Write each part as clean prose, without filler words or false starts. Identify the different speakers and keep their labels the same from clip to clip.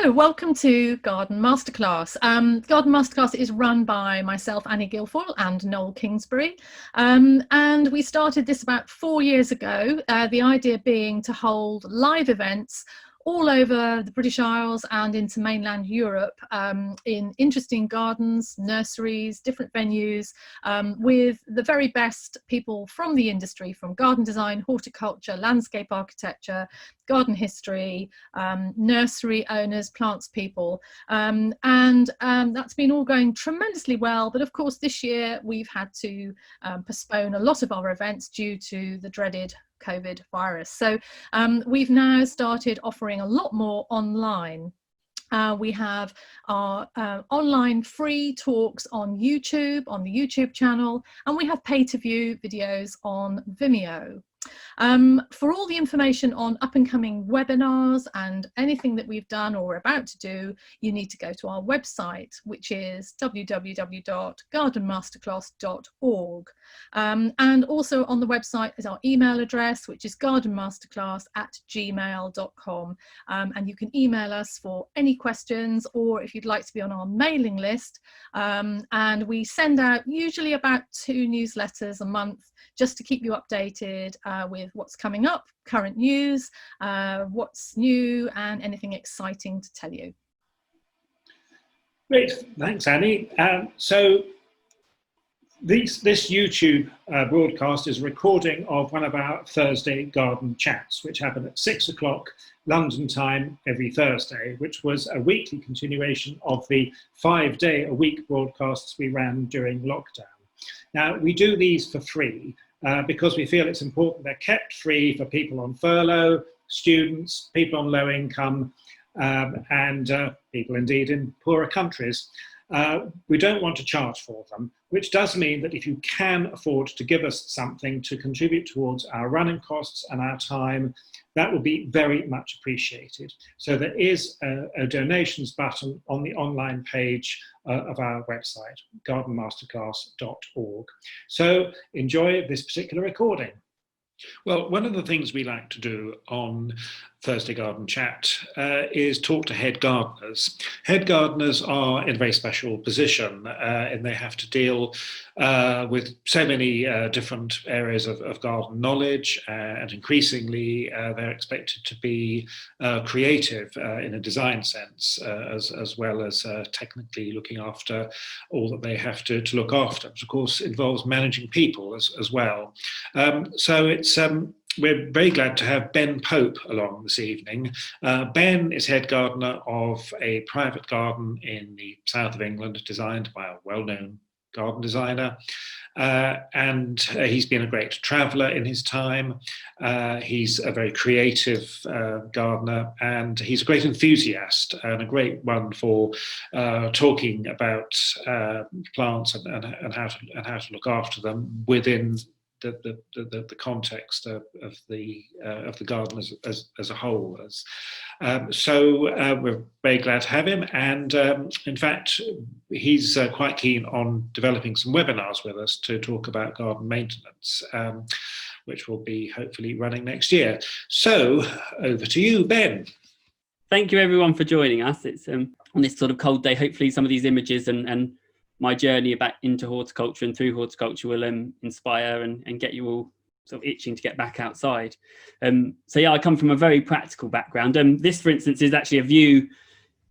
Speaker 1: So, welcome to Garden Masterclass. Garden Masterclass is run by myself, Annie Guilfoyle, and Noel Kingsbury. And we started this about 4 years ago, the idea being to hold live events all over the British Isles and into mainland Europe in interesting gardens, nurseries, different venues, with the very best people from the industry, from garden design, horticulture, landscape architecture, garden history, nursery owners, plants people, and that's been all going tremendously well. But of course, this year we've had to postpone a lot of our events due to the dreaded COVID virus. So we've now started offering a lot more online. We have our online free talks on YouTube, on the YouTube channel, and we have pay-to-view videos on Vimeo. For all the information on up-and-coming webinars and anything that we've done or are about to do, you need to go to our website, which is www.gardenmasterclass.org. And also on the website is our email address, which is gardenmasterclass@gmail.com. And you can email us for any questions, or if you'd like to be on our mailing list. And we send out usually about 2 newsletters a month, just to keep you updated with what's coming up, current news, what's new, and anything exciting to tell you.
Speaker 2: Great, thanks, Annie. So this YouTube broadcast is a recording of one of our Thursday garden chats, which happen at 6 o'clock London time every Thursday, which was a weekly continuation of the 5-day-a-week broadcasts we ran during lockdown. Now, we do these for free because we feel it's important they're kept free for people on furlough, students, people on low income, and people indeed in poorer countries. We don't want to charge for them, which does mean that if you can afford to give us something to contribute towards our running costs and our time, that will be very much appreciated. So there is a donations button on the online page of our website, gardenmasterclass.org. So enjoy this particular recording. Well, one of the things we like to do on Thursday Garden Chat is talk to head gardeners. Head gardeners are in a very special position and they have to deal with so many different areas of garden knowledge, and increasingly they're expected to be creative in a design sense, as well as technically looking after all that they have to look after, which of course involves managing people as well. So it's we're very glad to have Ben Pope along this evening. Ben is head gardener of a private garden in the south of England, designed by a well-known garden designer. And he's been a great traveller in his time. He's a very creative gardener, and he's a great enthusiast and a great one for talking about plants and how to look after them within the context of the garden as a whole. So we're very glad to have him, and in fact he's quite keen on developing some webinars with us to talk about garden maintenance, which will be hopefully running next year. So over to you, Ben.
Speaker 3: Thank you everyone for joining us. It's on this sort of cold day. Hopefully some of these images and my journey back into horticulture and through horticulture will inspire and get you all sort of itching to get back outside. So yeah, I come from a very practical background. This, for instance, is actually a view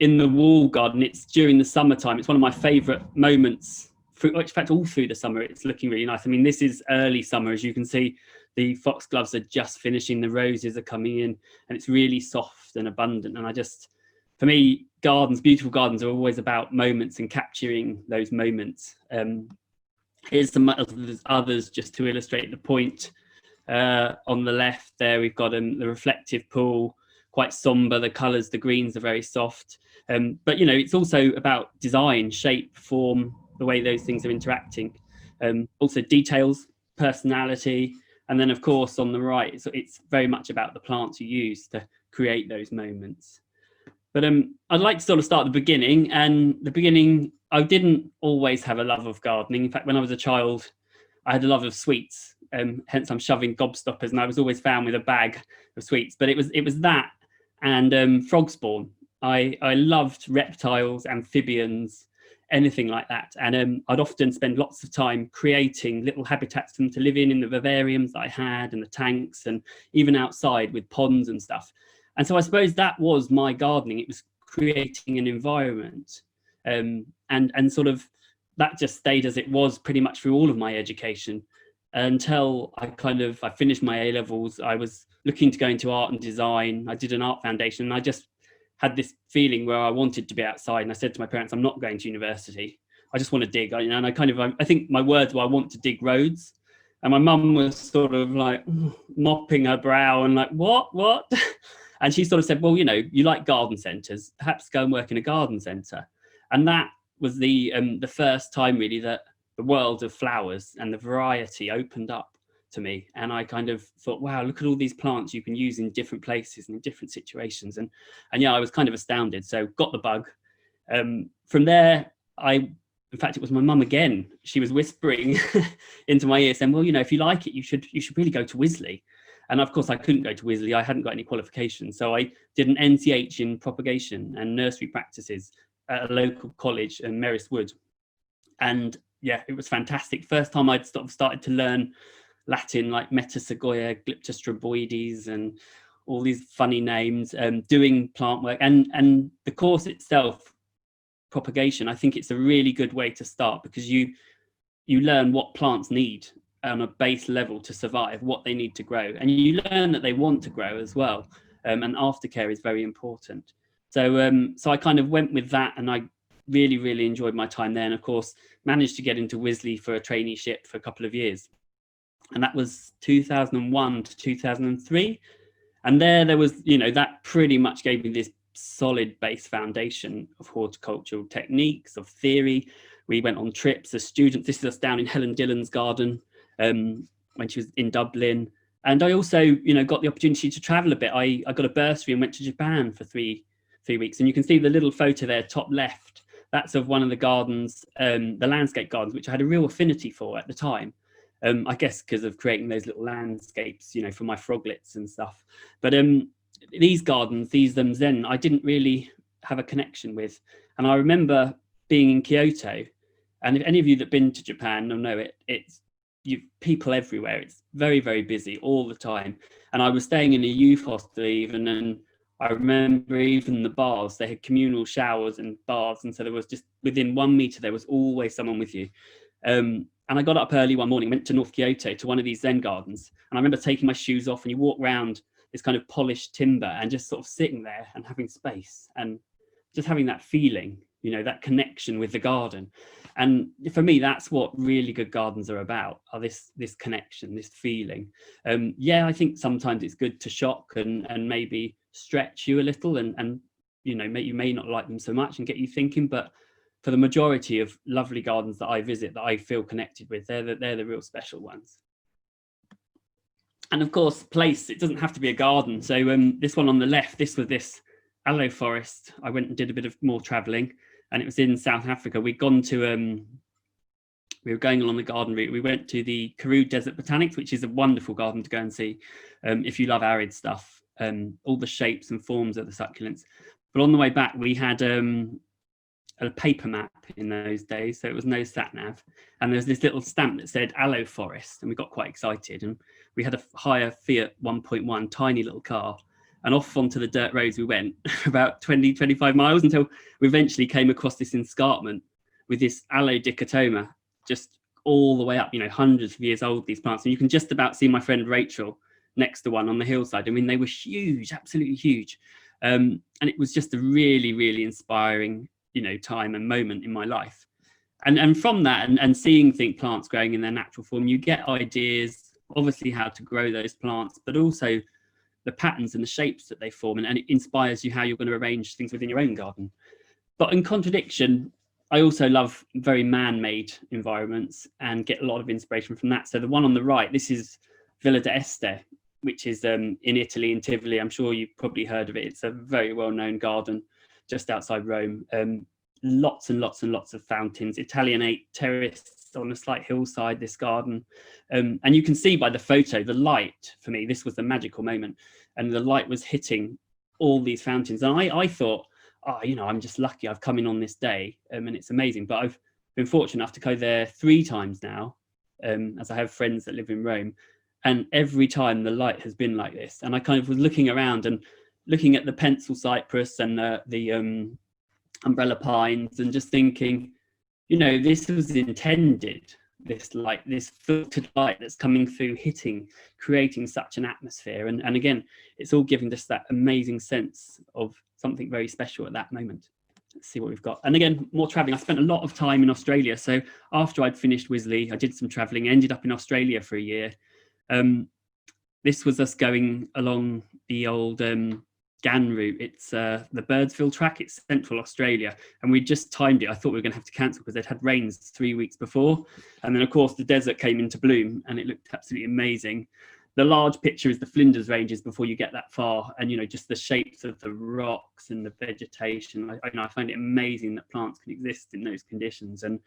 Speaker 3: in the wall garden. It's during the summertime. It's one of my favourite moments. In fact, all through the summer, it's looking really nice. I mean, this is early summer. As you can see, the foxgloves are just finishing, the roses are coming in, and it's really soft and abundant. And for me, beautiful gardens are always about moments and capturing those moments. Here's some others just to illustrate the point. On the left there, we've got the reflective pool, quite somber. The colours, the greens are very soft. But, you know, it's also about design, shape, form, the way those things are interacting. Also details, personality. And then, of course, on the right, it's very much about the plants you use to create those moments. But I'd like to sort of start at the beginning. And the beginning, I didn't always have a love of gardening. In fact, when I was a child, I had a love of sweets. Hence, I'm shoving gobstoppers, and I was always found with a bag of sweets. But it was that and frog spawn. I loved reptiles, amphibians, anything like that. And I'd often spend lots of time creating little habitats for them to live in the vivariums that I had and the tanks, and even outside with ponds and stuff. And so I suppose that was my gardening. It was creating an environment, and sort of that just stayed as it was pretty much through all of my education until I finished my A levels. I was looking to go into art and design. I did an art foundation, and I just had this feeling where I wanted to be outside. And I said to my parents, I'm not going to university. I just want to dig. And I think my words were, I want to dig roads. And my mum was sort of like mopping her brow and like, what? And she sort of said, well, you like garden centres, perhaps go and work in a garden centre. And that was the first time really that the world of flowers and the variety opened up to me. And I kind of thought, wow, look at all these plants you can use in different places and in different situations. And yeah, I was kind of astounded. So got the bug. From there, in fact, it was my mum again. She was whispering into my ear saying, well, if you like it, you should really go to Wisley. And of course, I couldn't go to Wisley. I hadn't got any qualifications. So I did an NCH in propagation and nursery practices at a local college in Merris Wood. And yeah, it was fantastic. First time I'd sort of started to learn Latin, like Metasequoia, Glyptostroboides, and all these funny names, doing plant work. And the course itself, propagation, I think it's a really good way to start, because you learn what plants need on a base level to survive, what they need to grow, and you learn that they want to grow as well. And aftercare is very important. So I kind of went with that, and I really, really enjoyed my time there. And of course, managed to get into Wisley for a traineeship for a couple of years. And that was 2001 to 2003. And there was, that pretty much gave me this solid base foundation of horticultural techniques, of theory. We went on trips as students. This is us down in Helen Dillon's garden when she was in Dublin. And I also, got the opportunity to travel a bit. I got a bursary and went to Japan for three weeks. And you can see the little photo there, top left. That's of one of the gardens, the landscape gardens, which I had a real affinity for at the time. I guess because of creating those little landscapes, for my froglets and stuff. But these gardens, Zen, I didn't really have a connection with. And I remember being in Kyoto, and if any of you that have been to Japan will know it's people everywhere. It's very, very busy all the time. And I was staying in a youth hostel even, and I remember even the baths, they had communal showers and baths. And so there was just within 1 meter, there was always someone with you. And I got up early one morning, went to North Kyoto to one of these Zen gardens. And I remember taking my shoes off, and you walk around this kind of polished timber and just sort of sitting there and having space and just having that feeling, that connection with the garden. And for me, that's what really good gardens are about, are this connection, this feeling. I think sometimes it's good to shock and maybe stretch you a little and you may not like them so much and get you thinking, but for the majority of lovely gardens that I visit that I feel connected with, they're the real special ones. And of course, place, it doesn't have to be a garden. So this one on the left, this was this aloe forest. I went and did a bit of more traveling, and it was in South Africa. We'd gone to, we were going along the garden route. We went to the Karoo Desert Botanics, which is a wonderful garden to go and see if you love arid stuff, all the shapes and forms of the succulents. But on the way back, we had a paper map in those days, so it was no sat nav, and there's this little stamp that said aloe forest, and we got quite excited, and we had a hire Fiat 1.1 tiny little car, and off onto the dirt roads we went about 20-25 miles until we eventually came across this escarpment with this aloe dichotoma just all the way up, hundreds of years old, these plants. And you can just about see my friend Rachel next to one on the hillside. I mean, they were huge, absolutely huge. And it was just a really, really inspiring time and moment in my life. And from that and seeing plants growing in their natural form, you get ideas, obviously how to grow those plants, but also the patterns and the shapes that they form, and it inspires you how you're going to arrange things within your own garden. But in contradiction, I also love very man-made environments and get a lot of inspiration from that. So the one on the right, this is Villa d'Este, which is in Italy, in Tivoli. I'm sure you've probably heard of it. It's a very well-known garden just outside Rome. Lots and lots and lots of fountains, Italianate terrace on a slight hillside, this garden. And you can see by the photo, the light, for me, this was the magical moment. And the light was hitting all these fountains. And I thought, oh, you know, I'm just lucky I've come in on this day, and it's amazing. But I've been fortunate enough to go there 3 times now, as I have friends that live in Rome, and every time the light has been like this. And I kind of was looking around and looking at the pencil cypress and the umbrella pines, and just thinking, you know, this was intended. This light, this filtered light that's coming through, hitting, creating such an atmosphere. And again, it's all giving just that amazing sense of something very special at that moment. Let's see what we've got. And again, more traveling. I spent a lot of time in Australia. So after I'd finished Wisley, I did some traveling, ended up in Australia for a year. This was us going along the old GAN route. It's the Birdsville track. It's central Australia, and we just timed it. I thought we were going to have to cancel because they'd had rains 3 weeks before, and then of course the desert came into bloom, and it looked absolutely amazing. The large picture is the Flinders Ranges before you get that far, and you know, just the shapes of the rocks and the vegetation. I find it amazing that plants can exist in those conditions, and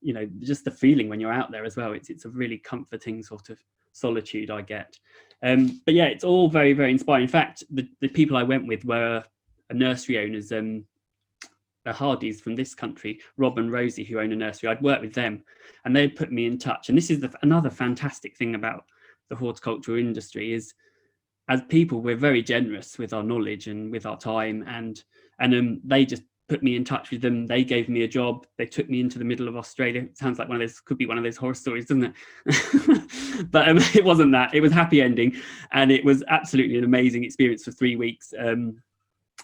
Speaker 3: you know, just the feeling when you're out there as well. It's a really comforting sort of solitude I get. But yeah, it's all very, very inspiring. In fact, the people I went with were nursery owners, the Hardys from this country, Rob and Rosie, who own a nursery. I'd worked with them, and they put me in touch. And this is another fantastic thing about the horticultural industry is, as people, we're very generous with our knowledge and with our time, and they just put me in touch with them. They gave me a job. They took me into the middle of Australia. It sounds like could be one of those horror stories, doesn't it? But it wasn't that. It was happy ending, and it was absolutely an amazing experience for 3 weeks,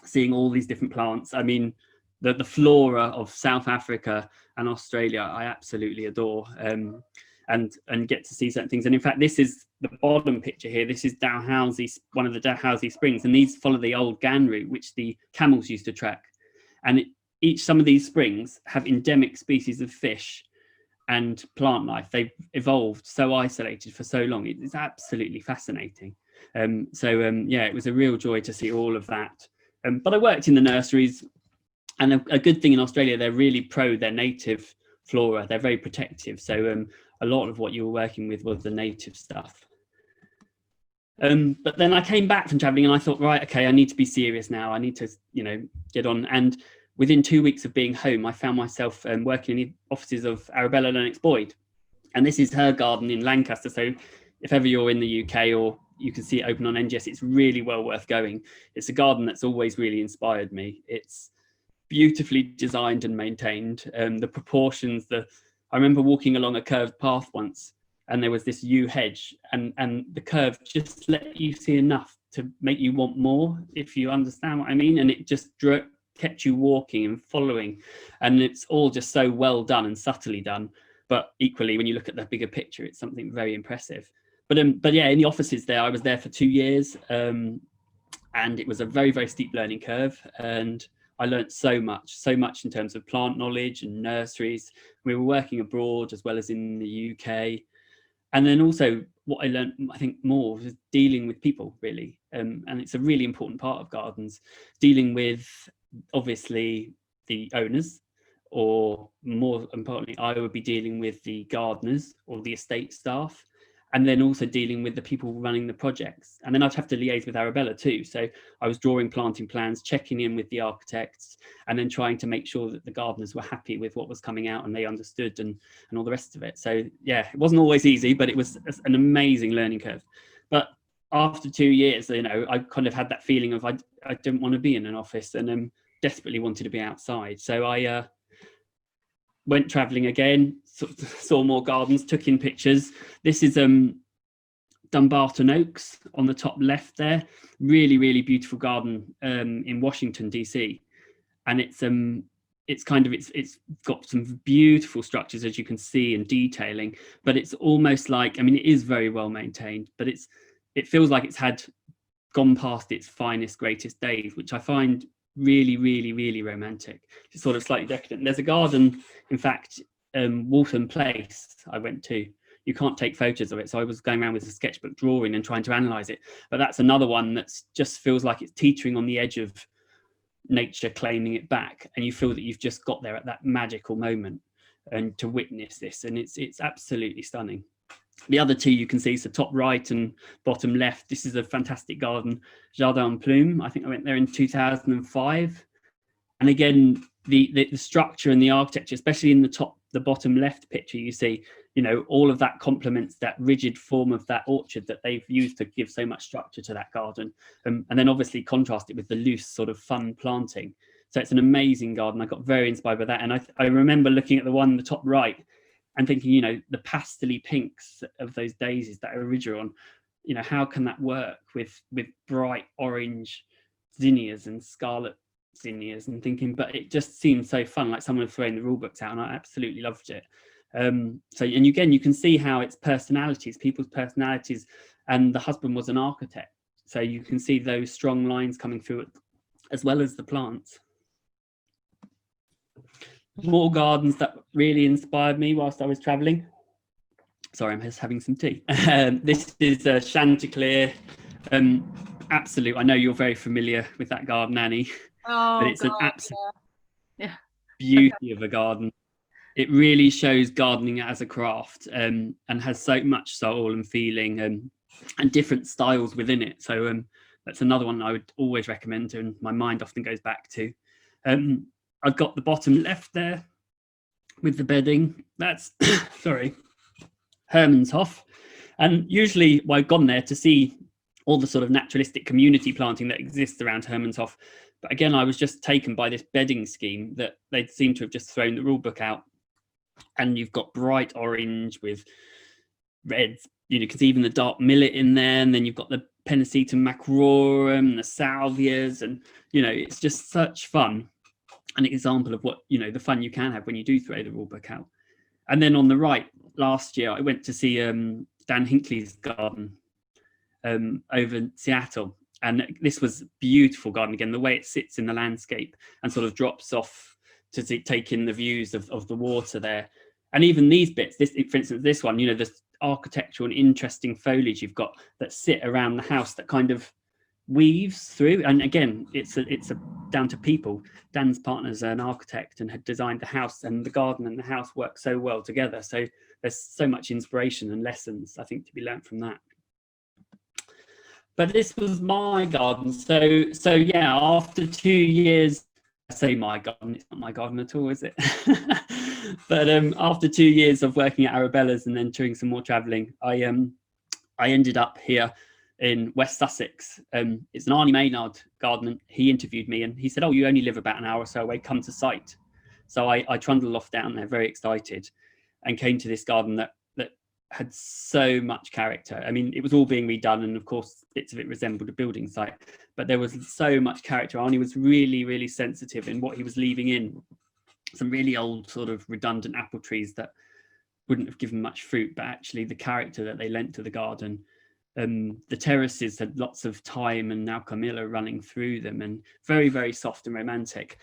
Speaker 3: seeing all these different plants. I mean, the flora of South Africa and Australia, I absolutely adore, and get to see certain things. And in fact, this is the bottom picture here. This is Dalhousie, one of the Dalhousie Springs, and these follow the old GAN route, which the camels used to trek. And some of these springs have endemic species of fish and plant life. They've evolved so isolated for so long. It's absolutely fascinating. Yeah, it was a real joy to see all of that. But I worked in the nurseries, and a good thing in Australia, they're really pro their native flora. They're very protective. So a lot of what you were working with was the native stuff. But then I came back from traveling, and I thought, right, okay, I need to be serious now. I need to, you know, get on. And within 2 weeks of being home, I found myself working in the offices of Arabella Lennox Boyd. And this is her garden in Lancaster. So if ever you're in the UK, or you can see it open on NGS, it's really well worth going. It's a garden that's always really inspired me. It's beautifully designed and maintained. The proportions, I remember walking along a curved path once, and there was this yew hedge, and the curve just let you see enough to make you want more, if you understand what I mean. And it just kept you walking and following, and it's all just so well done and subtly done. But equally, when you look at the bigger picture, it's something very impressive. But yeah, in the offices there, I was there for 2 years, and it was a very, very steep learning curve, and I learned so much in terms of plant knowledge and nurseries. We were working abroad as well as in the UK. And then also what I learned, I think, more was dealing with people, really. And it's a really important part of gardens, dealing with, obviously, the owners, or more importantly, I would be dealing with the gardeners or the estate staff, and then also dealing with the people running the projects. And then I'd have to liaise with Arabella too. So I was drawing planting plans, checking in with the architects, and then trying to make sure that the gardeners were happy with what was coming out and they understood, and all the rest of it. So yeah, it wasn't always easy, but it was an amazing learning curve. But after 2 years, you know, I kind of had that feeling of I didn't want to be in an office, and desperately wanted to be outside. So I went traveling again, saw more gardens, took in pictures. This is Dumbarton Oaks on the top left there. Really, really beautiful garden in Washington, DC. And it's got some beautiful structures, as you can see, and detailing, but it's almost like, I mean, it is very well maintained, but it feels like it's gone past its finest, greatest days, which I find really, really, really romantic. It's sort of slightly decadent. There's a garden, in fact, Waltham Place I went to. You can't take photos of it, so I was going around with a sketchbook drawing and trying to analyze it. But that's another one that's just feels like it's teetering on the edge of nature claiming it back, and you feel that you've just got there at that magical moment and to witness this, and it's absolutely stunning. The other two you can see, so top right and bottom left, this is a fantastic garden, Jardin Plume. I think I went there in 2005. And again, the structure and the architecture, especially in the bottom left picture, you see, you know, all of that complements that rigid form of that orchard that they've used to give so much structure to that garden. And then obviously contrast it with the loose sort of fun planting. So it's an amazing garden. I got very inspired by that. And I remember looking at the one on the top right and thinking, you know, the pastely pinks of those daisies that are original, you know, how can that work with bright orange zinnias and scarlet zinnias, and thinking, but it just seemed so fun, like someone had thrown the rule books out, and I absolutely loved it. So, and again, you can see how it's personalities, people's personalities, and the husband was an architect, so you can see those strong lines coming through it, as well as the plants. More gardens that really inspired me whilst I was traveling. Sorry, I'm just having some tea. This is Chanticleer. Absolute, I know you're very familiar with that garden, Annie. But it's an absolute beauty of a garden. It really shows gardening as a craft, and has so much soul and feeling, and different styles within it. So that's another one I would always recommend, and my mind often goes back to. I've got the bottom left there with the bedding. That's sorry, Hermanshof. And usually I've gone there to see all the sort of naturalistic community planting that exists around Hermanshof. But again, I was just taken by this bedding scheme that they seem to have just thrown the rule book out. And you've got bright orange with reds, you can see even the dark millet in there. And then you've got the Pennisetum macrorum, the salvias, and, you know, it's just such fun. An example of what, you know, the fun you can have when you do throw the rule book out. And then on the right, last year, I went to see Dan Hinckley's garden over in Seattle. And this was a beautiful garden. Again, the way it sits in the landscape and sort of drops off to take in the views of the water there. And even these bits, this, for instance, this one, you know, the architectural and interesting foliage you've got that sit around the house that kind of weaves through. And again, it's down to people. Dan's partner's an architect and had designed the house, and the garden and the house work so well together. So there's so much inspiration and lessons, I think, to be learned from that. But this was my garden. So yeah, after 2 years, I say my garden, it's not my garden at all, is it? But after 2 years of working at Arabella's and then doing some more traveling, I ended up here in West Sussex. It's an Arnie Maynard garden. He interviewed me and he said, oh, you only live about an hour or so away, come to site. So I trundled off down there, very excited, and came to this garden that had so much character. I mean, it was all being redone, and of course bits of it resembled a building site, but there was so much character. Arnie was really, really sensitive in what he was leaving in. Some really old sort of redundant apple trees that wouldn't have given much fruit, but actually the character that they lent to the garden. The terraces had lots of thyme and Naucamilla running through them, and very, very soft and romantic.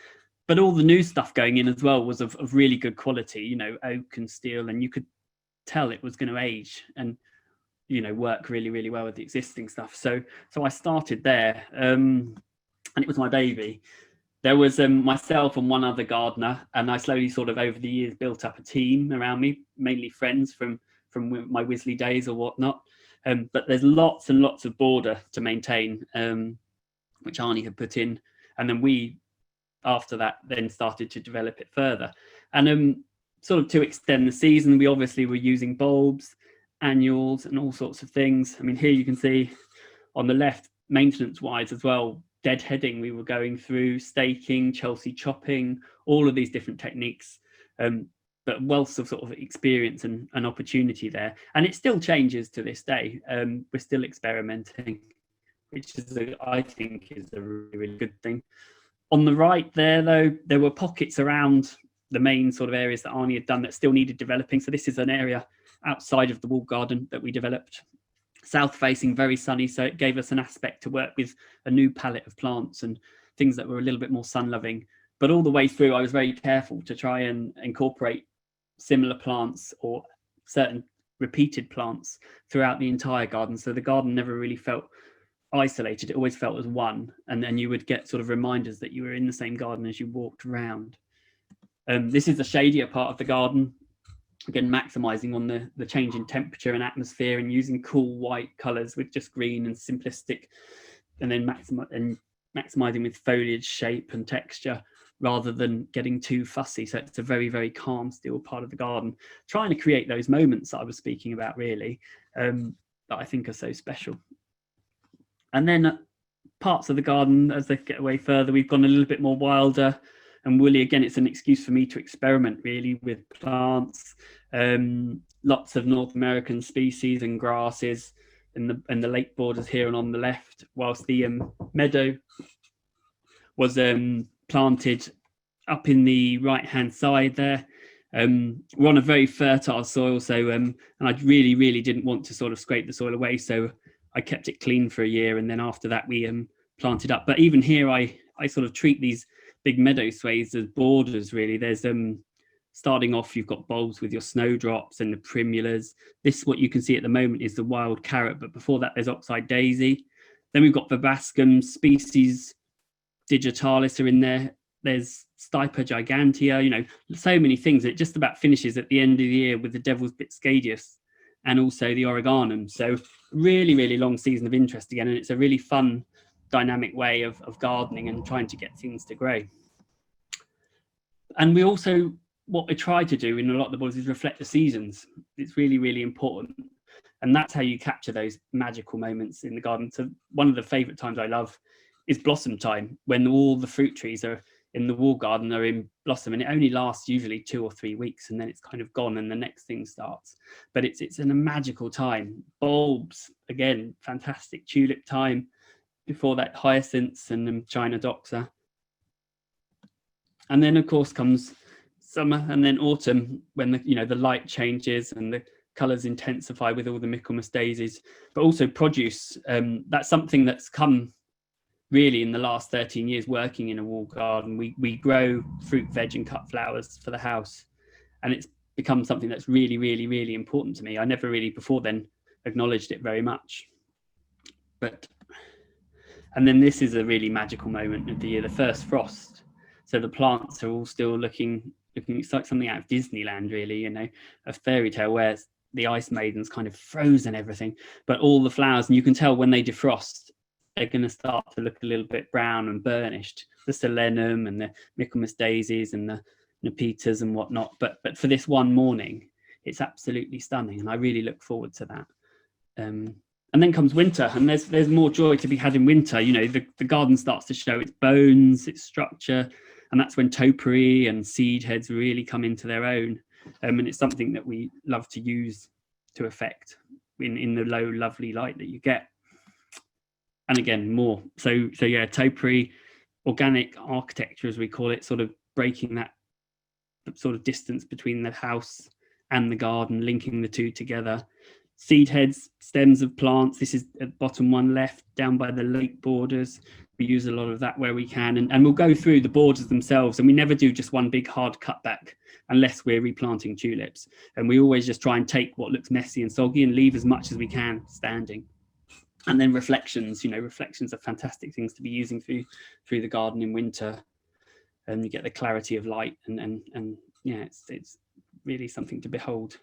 Speaker 3: But all the new stuff going in as well was of really good quality, you know, oak and steel, and you could tell it was going to age and, you know, work really, really well with the existing stuff. So I started there, and it was my baby. There was myself and one other gardener, and I slowly sort of over the years built up a team around me, mainly friends from my Wisley days or whatnot. But there's lots and lots of border to maintain, which Arnie had put in, and then we, after that, then started to develop it further. And sort of to extend the season, we obviously were using bulbs, annuals, and all sorts of things. I mean, here you can see on the left, maintenance-wise as well, deadheading, we were going through, staking, Chelsea chopping, all of these different techniques, but wealth of sort of experience and opportunity there. And it still changes to this day. We're still experimenting, which is, I think, is a really, really good thing. On the right there, though, there were pockets around the main sort of areas that Arnie had done that still needed developing. So this is an area outside of the walled garden that we developed. South facing, very sunny, so it gave us an aspect to work with a new palette of plants and things that were a little bit more sun loving. But all the way through, I was very careful to try and incorporate similar plants or certain repeated plants throughout the entire garden. So the garden never really felt isolated. It always felt as one. And then you would get sort of reminders that you were in the same garden as you walked around. This is the shadier part of the garden. Again, maximizing on the change in temperature and atmosphere, and using cool white colors with just green and simplistic, and then maximizing with foliage shape and texture. rather than getting too fussy. So it's a very, very calm, still part of the garden, trying to create those moments that I was speaking about, really, that I think are so special. And then parts of the garden, as they get away further, we've gone a little bit more wilder and woolly. Again, it's an excuse for me to experiment, really, with plants. Lots of North American species and grasses in the lake borders here and on the left, whilst the meadow was planted up in the right hand side there. We're on a very fertile soil, so and I really didn't want to sort of scrape the soil away, so I kept it clean for a year, and then after that we planted up. But even here I sort of treat these big meadow swathes as borders, really. There's starting off, you've got bulbs with your snowdrops and the primulas. This, what you can see at the moment, is the wild carrot, but before that there's oxeye daisy. Then we've got verbascum, species digitalis are in there. There's Stipa gigantea, you know, so many things. It just about finishes at the end of the year with the devil's bit scadius and also the oreganum. So really long season of interest again, and it's a really fun, dynamic way of gardening and trying to get things to grow. And we also, what we try to do in a lot of the borders is reflect the seasons. It's really important, and that's how you capture those magical moments in the garden. So one of the favorite times I love is blossom time, when all the fruit trees are in the wall garden are in blossom, and it only lasts usually 2 or 3 weeks, and then it's kind of gone and the next thing starts. But it's a magical time. Bulbs, again, fantastic. Tulip time, before that hyacinths and China doxa. And then of course comes summer and then autumn, when the light changes and the colours intensify with all the Michaelmas daisies, but also produce. That's something that's come really in the last 13 years working in a wall garden. We grow fruit, veg and cut flowers for the house, and it's become something that's really important to me. I never really before then acknowledged it very much. And then this is a really magical moment of the year, the first frost. So the plants are all still looking it's like something out of Disneyland, really, a fairy tale where the ice maiden's kind of frozen everything, but all the flowers, and you can tell when they defrost, they're going to start to look a little bit brown and burnished. The solenum and the Michaelmas daisies and the Nepetas and whatnot. But for this one morning, it's absolutely stunning, and I really look forward to that. And then comes winter, and there's more joy to be had in winter. The garden starts to show its bones, its structure, and that's when topiary and seed heads really come into their own. And it's something that we love to use to effect in the low, lovely light that you get. And again, more. So yeah, topiary, organic architecture, as we call it, sort of breaking that sort of distance between the house and the garden, linking the two together. Seed heads, stems of plants. This is at bottom one left, down by the lake borders. We use a lot of that where we can, and we'll go through the borders themselves, and we never do just one big hard cutback unless we're replanting tulips. And we always just try and take what looks messy and soggy and leave as much as we can standing. And then reflections, reflections are fantastic things to be using through the garden in winter, and you get the clarity of light, and yeah, it's really something to behold.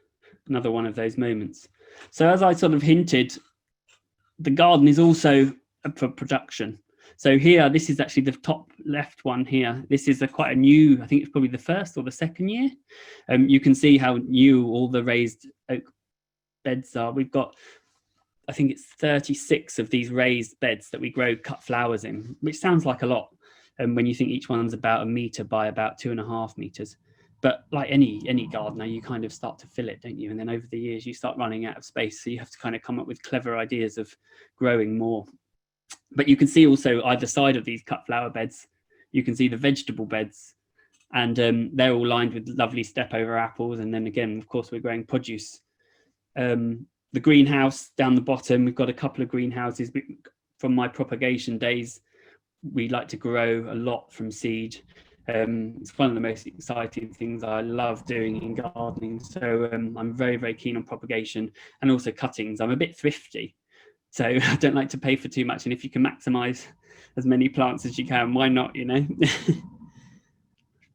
Speaker 3: Another one of those moments. So as I sort of hinted, the garden is also for production. So here, this is actually the top left one here. This is quite a new, I think it's probably the first or the second year. You can see how new all the raised oak beds are. We've got, I think it's 36 of these raised beds that we grow cut flowers in, which sounds like a lot. And when you think each one's about 1 metre by about 2.5 metres. But like any gardener, you kind of start to fill it, don't you? And then over the years, you start running out of space. So you have to kind of come up with clever ideas of growing more. But you can see also either side of these cut flower beds, you can see the vegetable beds, and they're all lined with lovely step over apples. And then again, of course, we're growing produce. The greenhouse down the bottom, we've got a couple of greenhouses. From my propagation days, we like to grow a lot from seed. It's one of the most exciting things I love doing in gardening. So I'm very keen on propagation and also cuttings. I'm a bit thrifty, so I don't like to pay for too much. And if you can maximize as many plants as you can, why not, And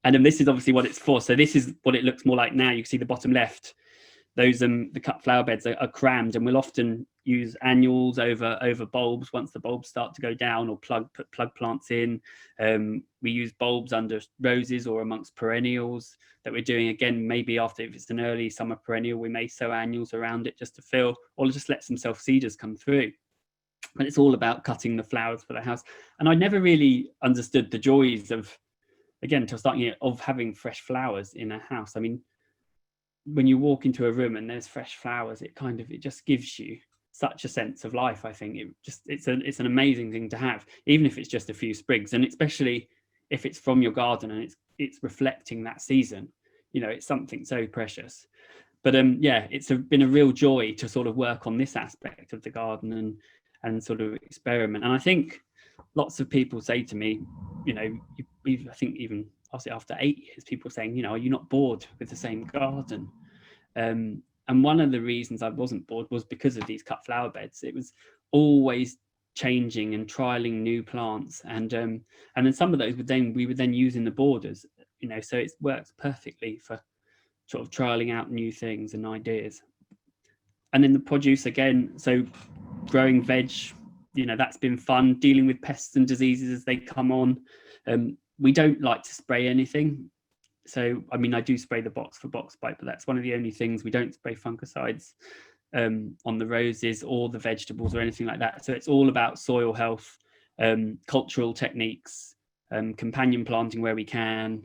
Speaker 3: then this is obviously what it's for. So this is what it looks more like now. You can see the bottom left. Those the cut flower beds are crammed, and we'll often use annuals over bulbs once the bulbs start to go down, or put plug plants in. We use bulbs under roses or amongst perennials that we're doing. Again, maybe after, if it's an early summer perennial, we may sow annuals around it just to fill, or just let some self-seeders come through. And it's all about cutting the flowers for the house. And I never really understood the joys of, again, to starting it, of having fresh flowers in a house. I mean, when you walk into a room and there's fresh flowers, it just gives you such a sense of life. I think it's an amazing thing to have, even if it's just a few sprigs, and especially if it's from your garden and it's reflecting that season. You know, it's something so precious. But yeah, it's been a real joy to sort of work on this aspect of the garden and sort of experiment. And I think lots of people say to me, you know, I think even after 8 years, people saying, you know, are you not bored with the same garden? And one of the reasons I wasn't bored was because of these cut flower beds. It was always changing and trialing new plants, and then some of those we would then use in the borders, you know, so it works perfectly for sort of trialing out new things and ideas. And then the produce, again, so growing veg, you know, that's been fun. Dealing with pests and diseases as they come on. We don't like to spray anything. So, I mean, I do spray the box for box bite, but that's one of the only things. We don't spray fungicides on the roses or the vegetables or anything like that. So it's all about soil health, cultural techniques, companion planting where we can.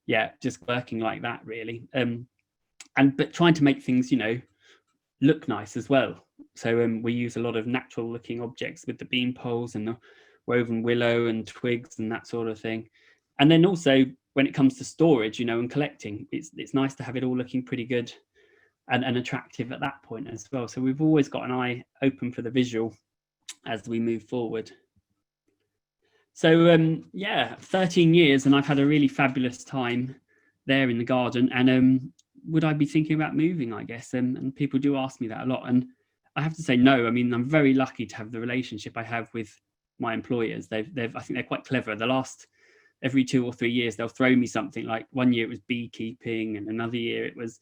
Speaker 3: Yeah, just working like that, really. But trying to make things, you know, look nice as well. So we use a lot of natural looking objects with the bean poles and the woven willow and twigs and that sort of thing. And then also when it comes to storage, you know, and collecting, it's nice to have it all looking pretty good and attractive at that point as well. So we've always got an eye open for the visual as we move forward. So yeah, 13 years, and I've had a really fabulous time there in the garden. And would I be thinking about moving, I guess? And people do ask me that a lot. And I have to say no. I mean, I'm very lucky to have the relationship I have with my employers. I think they're quite clever. Every 2 or 3 years, they'll throw me something. Like one year it was beekeeping, and another year it was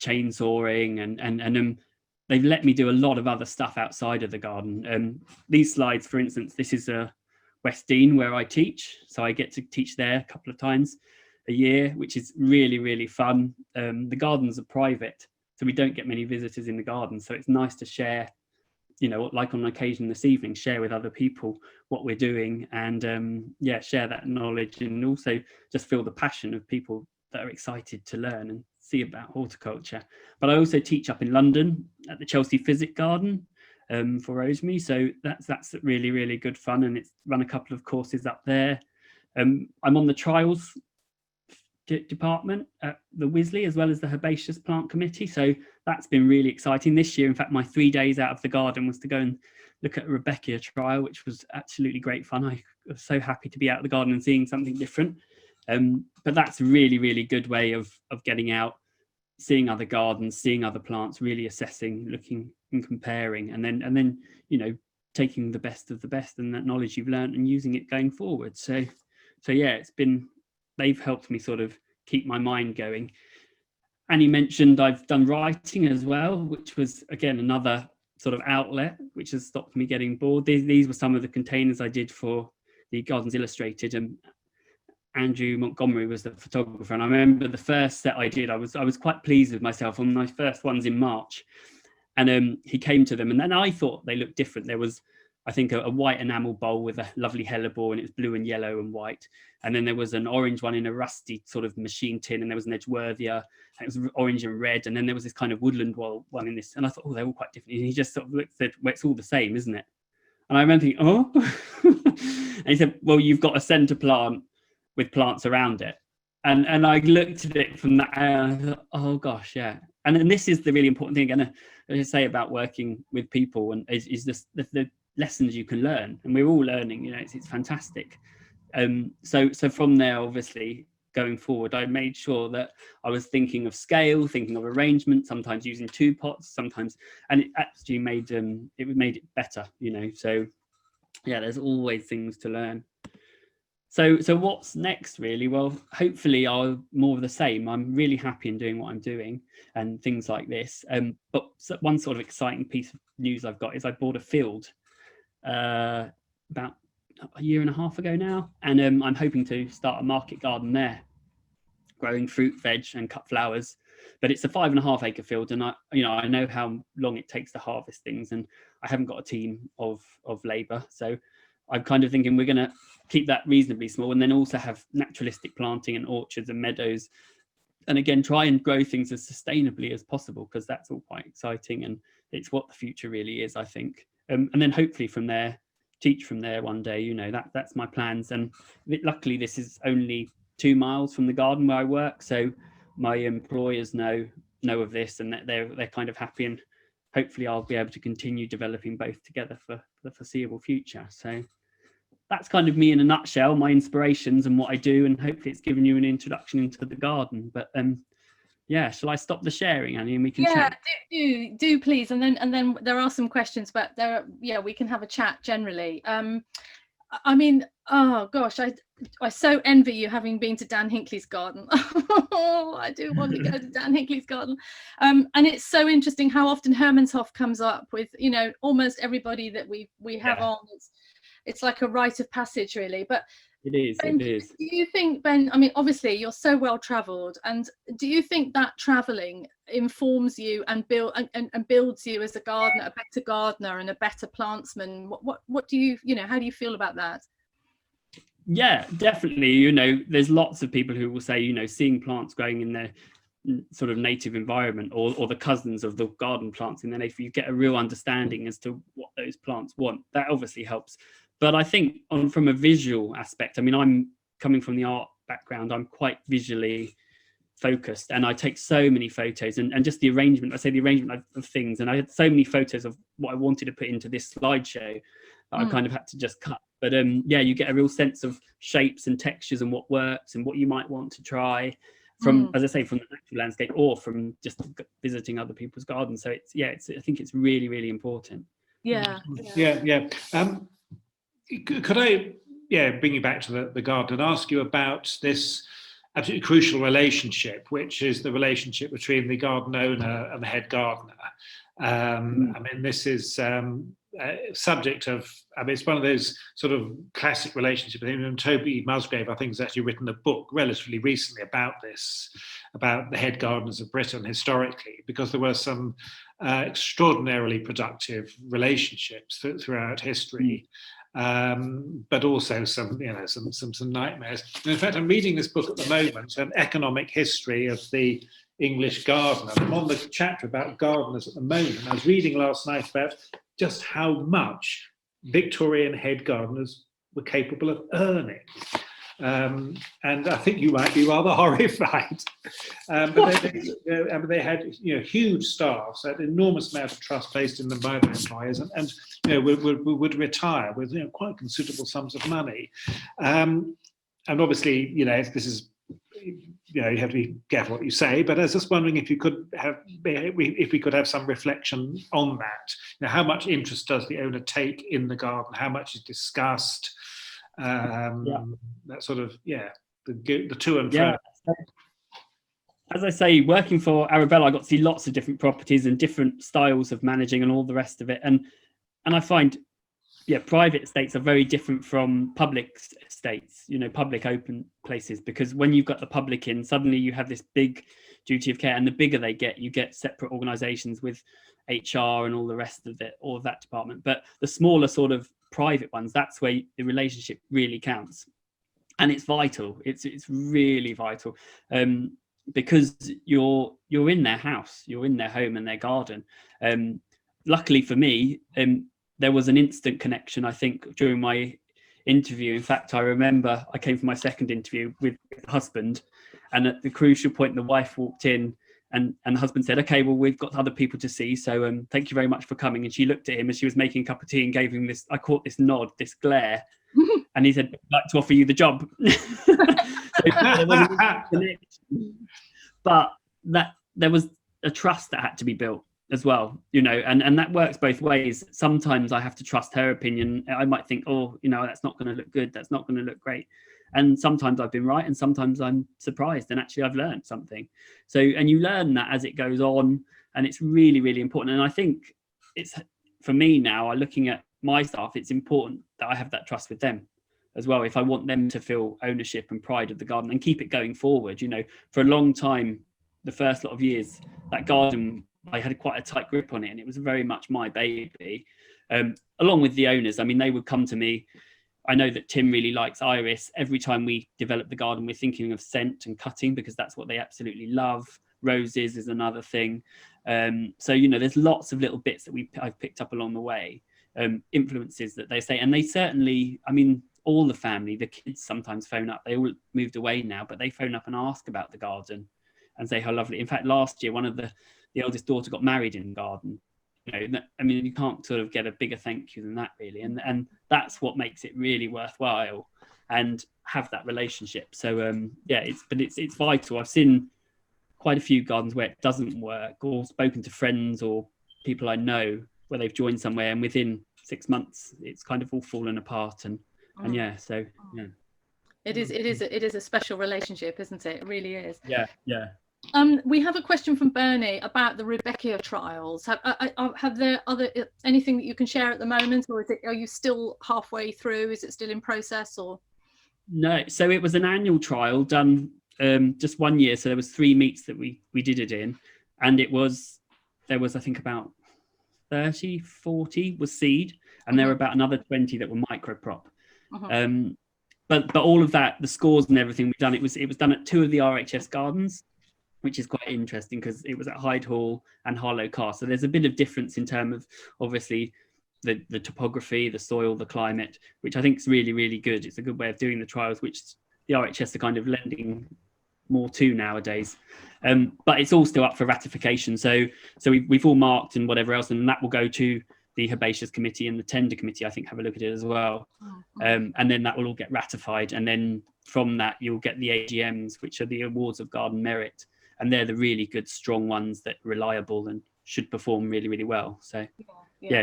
Speaker 3: chainsawing, and they've let me do a lot of other stuff outside of the garden. These slides, for instance, this is West Dean where I teach. So I get to teach there a couple of times a year, which is really, really fun. The gardens are private, so we don't get many visitors in the garden. So it's nice to share, you know, like on occasion this evening, share with other people what we're doing, and yeah, share that knowledge, and also just feel the passion of people that are excited to learn and see about horticulture. But I also teach up in London at the Chelsea Physic Garden for Rosemary, so that's really, really good fun, and it's run a couple of courses up there. I'm on the trials department at the Wisley, as well as the herbaceous plant committee, so that's been really exciting this year. In fact, my 3 days out of the garden was to go and look at a Rebecca trial, which was absolutely great fun. I was so happy to be out of the garden and seeing something different. But that's a really, really good way of getting out, seeing other gardens, seeing other plants, really assessing, looking and comparing, and then you know, taking the best of the best and that knowledge you've learned and using it going forward. So yeah, they've helped me sort of keep my mind going. Annie mentioned I've done writing as well, which was, again, another sort of outlet, which has stopped me getting bored. These were some of the containers I did for the Gardens Illustrated, and Andrew Montgomery was the photographer. And I remember the first set I did, I was quite pleased with myself on my first ones in March. And he came to them, and then I thought they looked different. There was, I think, a white enamel bowl with a lovely hellebore, and it was blue and yellow and white. And then there was an orange one in a rusty sort of machine tin, and there was an Edgeworthia, and it was orange and red. And then there was this kind of woodland one in this. And I thought, oh, they're all quite different. And he just sort of looked and said, well, it's all the same, isn't it? And I remember thinking, oh. And he said, well, you've got a centre plant with plants around it. And I looked at it from that, and I thought, oh gosh, yeah. And then this is the really important thing, and I say about working with people, and is this the lessons you can learn, and we're all learning, you know, it's fantastic. So from there, obviously going forward, I made sure that I was thinking of scale, thinking of arrangement, sometimes using 2 pots, sometimes, and it actually made it better, you know. So yeah, there's always things to learn. So what's next, really? Well, hopefully I'll more of the same. I'm really happy in doing what I'm doing and things like this. But one sort of exciting piece of news I've got is I bought a field about a year and a half ago now, and I'm hoping to start a market garden there, growing fruit, veg, and cut flowers. But it's a 5.5 acre field, and I know how long it takes to harvest things, and I haven't got a team of labour, so I'm kind of thinking we're going to keep that reasonably small, and then also have naturalistic planting and orchards and meadows, and again try and grow things as sustainably as possible, because that's all quite exciting, and it's what the future really is, I think. And then hopefully from there, teach from there one day. That's my plans. And luckily this is only 2 miles from the garden where I work, so my employers know of this, and they're kind of happy, and hopefully I'll be able to continue developing both together for the foreseeable future. So that's kind of me in a nutshell, my inspirations and what I do, and hopefully it's given you an introduction into the garden. But yeah, shall I stop the sharing, Annie, and we can chat?
Speaker 1: do please, and then there are some questions, but we can have a chat generally. I mean, oh gosh, I so envy you having been to Dan Hinckley's garden. I do want to go to Dan Hinckley's garden. And it's so interesting how often Hermanshof comes up with, almost everybody that we have on. It's like a rite of passage, really. But
Speaker 3: it is.
Speaker 1: Ben, do you think, Ben, I mean, obviously you're so well travelled, and do you think that travelling informs you and builds you as a gardener, a better gardener and a better plantsman? What do you, how do you feel about that?
Speaker 3: Yeah, definitely. There's lots of people who will say, seeing plants growing in their sort of native environment, or the cousins of the garden plants in their native, you get a real understanding as to what those plants want. That obviously helps. But I think from a visual aspect, I mean, I'm coming from the art background, I'm quite visually focused, and I take so many photos, and just the arrangement of things. And I had so many photos of what I wanted to put into this slideshow that I kind of had to just cut. But you get a real sense of shapes and textures and what works and what you might want to try from, as I say, from the natural landscape or from just visiting other people's gardens. So I think it's really, really important.
Speaker 1: Yeah.
Speaker 2: Could I, bring you back to the garden and ask you about this absolutely crucial relationship, which is the relationship between the garden owner and the head gardener. I mean, this is subject of, it's one of those sort of classic relationships. And Toby Musgrave, I think, has actually written a book relatively recently about this, about the head gardeners of Britain historically, because there were some extraordinarily productive relationships throughout history. But also some nightmares. And in fact, I'm reading this book at the moment, An Economic History of the English Gardener. I'm on the chapter about gardeners at the moment. I was reading last night about just how much Victorian head gardeners were capable of earning. And I think you might be rather horrified. But they had huge staffs, an enormous amount of trust placed in them by their employers, and would retire with quite considerable sums of money. And obviously, this is you have to be careful what you say. But I was just wondering if we could have some reflection on that. How much interest does the owner take in the garden? How much is discussed? That sort of the to and fro.
Speaker 3: As I say, working for Arabella, I got to see lots of different properties and different styles of managing and all the rest of it, and I find private estates are very different from public estates, public open places, because when you've got the public in, suddenly you have this big duty of care, and the bigger they get, you get separate organizations with HR and all the rest of it, all of that department. But the smaller sort of private ones, that's where the relationship really counts, and it's vital. It's really vital, because you're in their house, you're in their home and their garden. Luckily for me, there was an instant connection, I think, during my interview. In fact, I remember I came for my second interview with the husband, and at the crucial point, the wife walked in, and the husband said, "Okay, well, we've got other people to see, so thank you very much for coming." And she looked at him as she was making a cup of tea and gave him this, I caught this nod, this glare, and he said, "I'd like to offer you the job." But there was a trust that had to be built as well, and that works both ways. Sometimes I have to trust her opinion. I might think, that's not going to look good, that's not going to look great, And sometimes I've been right, and sometimes I'm surprised, and actually I've learned something. So, and you learn that as it goes on, and it's really, really important. And I think it's, for me now, looking at my staff, it's important that I have that trust with them as well. If I want them to feel ownership and pride of the garden and keep it going forward, for a long time, the first lot of years, that garden, I had quite a tight grip on it, and it was very much my baby. Along with the owners, I mean, they would come to me. I know that Tim really likes iris. Every time we develop the garden, we're thinking of scent and cutting, because that's what they absolutely love. Roses is another thing. So, there's lots of little bits that I've picked up along the way, influences that they say. And they certainly, I mean, all the family, the kids sometimes phone up. They all moved away now, but they phone up and ask about the garden and say how lovely. In fact, last year, one of the eldest daughter got married in the garden. I mean, you can't sort of get a bigger thank you than that, really. And that's what makes it really worthwhile, and have that relationship. So, it's vital. I've seen quite a few gardens where it doesn't work, or spoken to friends or people I know where they've joined somewhere, and within 6 months, it's kind of all fallen apart. And yeah, so yeah.
Speaker 1: It is a special relationship, isn't it? It really is.
Speaker 3: Yeah.
Speaker 1: We have a question from Bernie about the Rudbeckia trials. Have there anything that you can share at the moment, or are you still halfway through? Is it still in process, or?
Speaker 3: No, so it was an annual trial done just 1 year. So there was 3 meets that we did it in, and there was I think about 30, 40 was seed, and there were about another 20 that were microprop. But all of that, the scores and everything we've done, it was done at 2 of the RHS gardens, which is quite interesting because it was at Hyde Hall and Harlow Castle. So there's a bit of difference in terms of, obviously, the topography, the soil, the climate, which I think is really, really good. It's a good way of doing the trials, which the RHS are kind of lending more to nowadays. But it's all still up for ratification. So we've all marked and whatever else, and that will go to the herbaceous committee, and the tender committee, I think, have a look at it as well. And then that will all get ratified. And then from that, you'll get the AGMs, which are the awards of garden merit. And they're the really good, strong ones that are reliable and should perform really, really well. So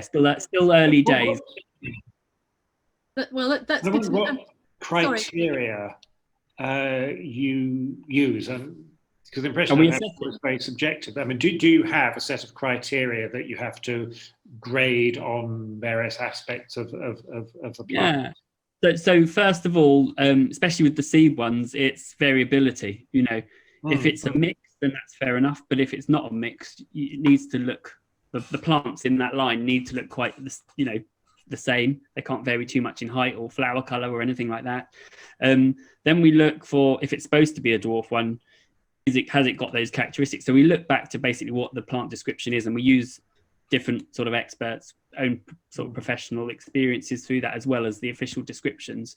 Speaker 3: still early days.
Speaker 1: Well, that's good.
Speaker 2: What criteria you use? Because the impression I have was very subjective. I mean, do you have a set of criteria that you have to grade on various aspects of the plant?
Speaker 3: Yeah. So first of all, especially with the seed ones, it's variability. If it's a mix, then that's fair enough. But if it's not a mix, it needs to look, the plants in that line need to look quite, the same. They can't vary too much in height or flower color or anything like that. Then we look for, if it's supposed to be a dwarf one, has it got those characteristics? So we look back to basically what the plant description is, and we use different sort of experts' own sort of professional experiences through that, as well as the official descriptions.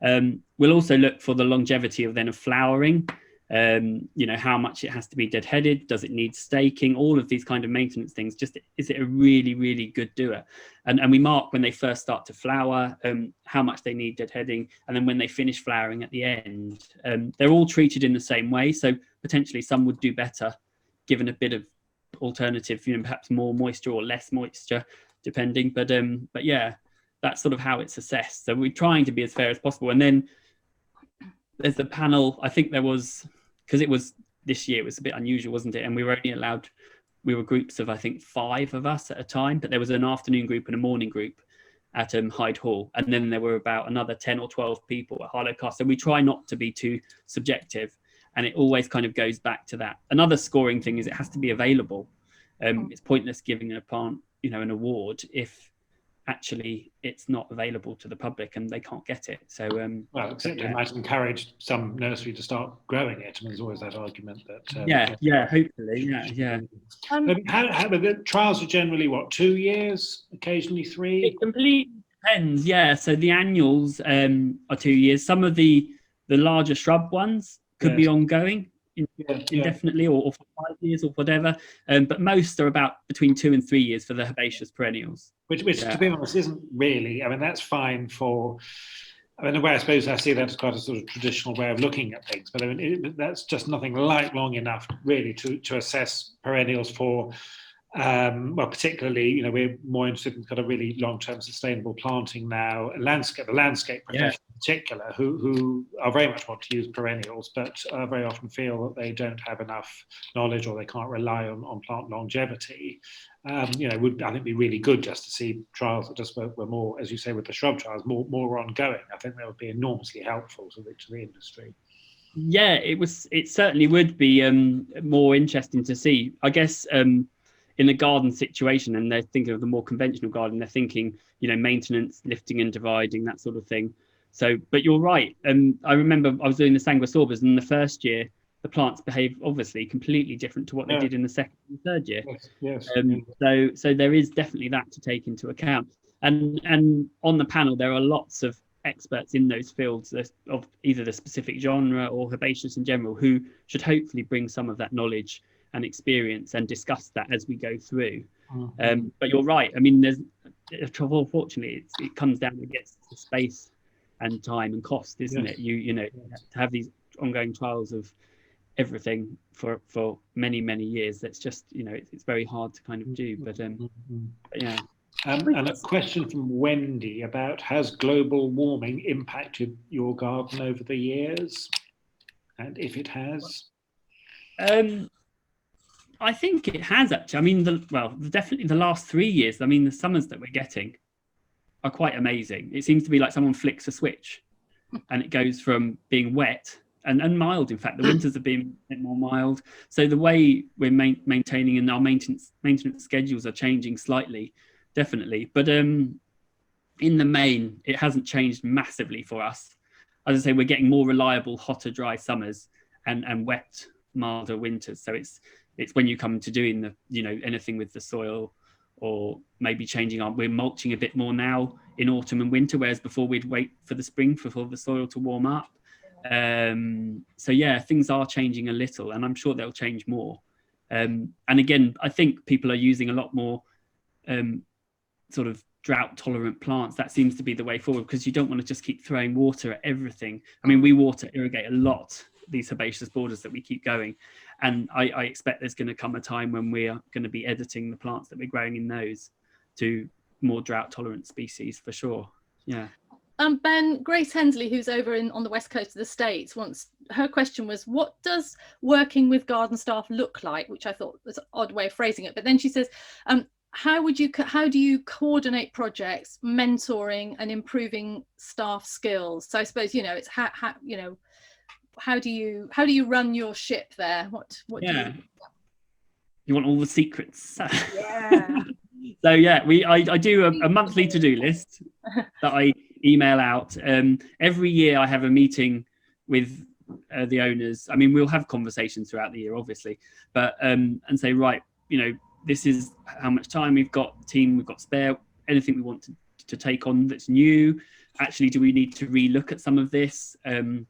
Speaker 3: We'll also look for the longevity of flowering. How much it has to be deadheaded, does it need staking, all of these kind of maintenance things. Just, is it a really, really good doer? And we mark when they first start to flower, how much they need deadheading, and then when they finish flowering at the end. They're all treated in the same way, so potentially some would do better given a bit of alternative, perhaps more moisture or less moisture, depending. But yeah, that's sort of how it's assessed. So we're trying to be as fair as possible. And then there's the panel. I think there was, because it was this year, it was a bit unusual, wasn't it? And we were groups of, I think, 5 of us at a time, but there was an afternoon group and a morning group at Hyde Hall. And then there were about another 10 or 12 people at Harlow Castle. So we try not to be too subjective. And it always kind of goes back to that. Another scoring thing is it has to be available. It's pointless giving a plant, an award if actually it's not available to the public and they can't get it. So
Speaker 2: except you might encourage some nursery to start growing it. I mean, there's always that argument that
Speaker 3: hopefully,
Speaker 2: But the trials are generally 2 years, occasionally 3.
Speaker 3: It completely depends. So the annuals are 2 years. Some of the larger shrub ones could be ongoing indefinitely, or for 5 years or whatever. But most are about between 2 and 3 years for the herbaceous perennials.
Speaker 2: Which to be honest, isn't really, I mean, that's fine for, in a way, I suppose I see that as quite a sort of traditional way of looking at things, but I mean, that's just nothing like long enough really to assess perennials for Well, particularly, we're more interested in kind of really long-term sustainable planting now. The landscape profession in particular, who are very much want to use perennials, but very often feel that they don't have enough knowledge or they can't rely on plant longevity. Would, I think, be really good just to see trials that just were more, as you say, with the shrub trials, more ongoing. I think that would be enormously helpful to the industry.
Speaker 3: Yeah, it certainly would be more interesting to see. I guess in a garden situation, and they're thinking of the more conventional garden, they're thinking, maintenance, lifting and dividing, that sort of thing. So, but you're right. I remember I was doing the sanguisorbas, and the first year, the plants behave obviously completely different to what they did in the second and third year.
Speaker 2: Yes.
Speaker 3: So there is definitely that to take into account. And on the panel, there are lots of experts in those fields of either the specific genre or herbaceous in general, who should hopefully bring some of that knowledge and experience and discuss that as we go through. But you're right. I mean, unfortunately, it comes down against the space and time and cost, isn't it? To have these ongoing trials of everything for many years. That's just it's very hard to kind of do. But yeah.
Speaker 2: And a question from Wendy about, has global warming impacted your garden over the years? And if it has?
Speaker 3: I think it has, actually. I mean, definitely the last 3 years, I mean, the summers that we're getting are quite amazing. It seems to be like someone flicks a switch and it goes from being wet and mild. In fact, the winters have been a bit more mild. So the way we're maintaining, and our maintenance schedules are changing slightly, definitely. But in the main, it hasn't changed massively for us. As I say, we're getting more reliable, hotter, dry summers and wet, milder winters. So it's when you come to doing the anything with the soil, or maybe we're mulching a bit more now in autumn and winter, whereas before we'd wait for the spring for the soil to warm up. So yeah, things are changing a little, and I'm sure they'll change more. And again, I think people are using a lot more sort of drought tolerant plants. That seems to be the way forward, because you don't want to just keep throwing water at everything. I mean, we irrigate a lot, these herbaceous borders that we keep going, and I expect there's going to come a time when we are going to be editing the plants that we're growing in those to more drought tolerant species, for sure. Yeah.
Speaker 1: Ben, Grace Hensley, who's over on the west coast of the States, her question was, what does working with garden staff look like? Which I thought was an odd way of phrasing it. But then she says, how do you coordinate projects, mentoring and improving staff skills? So I suppose, it's how do you run your ship there? What do
Speaker 3: you want all the secrets?
Speaker 1: Yeah.
Speaker 3: So yeah, I do a monthly to-do list that I email out. Every year I have a meeting with the owners. I mean, we'll have conversations throughout the year, obviously, but and say, right, this is how much time we've got spare, anything we want to take on that's new. Actually, do we need to relook at some of this? And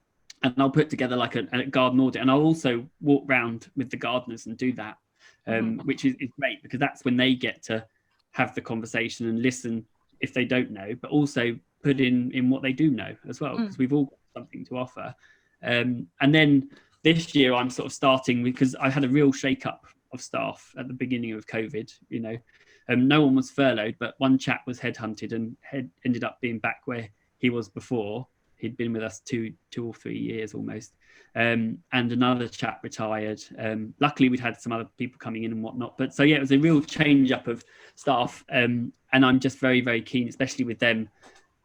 Speaker 3: I'll put together like a garden audit, and I'll also walk round with the gardeners and do that, which is great, because that's when they get to have the conversation and listen if they don't know, but also put in what they do know as well, because we've all got something to offer. And then this year I'm sort of starting, because I had a real shake-up of staff at the beginning of COVID. No one was furloughed, but one chap was headhunted and ended up being back where he was before. He'd been with us 2 or 3 years almost. And another chap retired. Luckily, we'd had some other people coming in and whatnot. But so, yeah, it was a real change up of staff. And I'm just very, very keen, especially with them,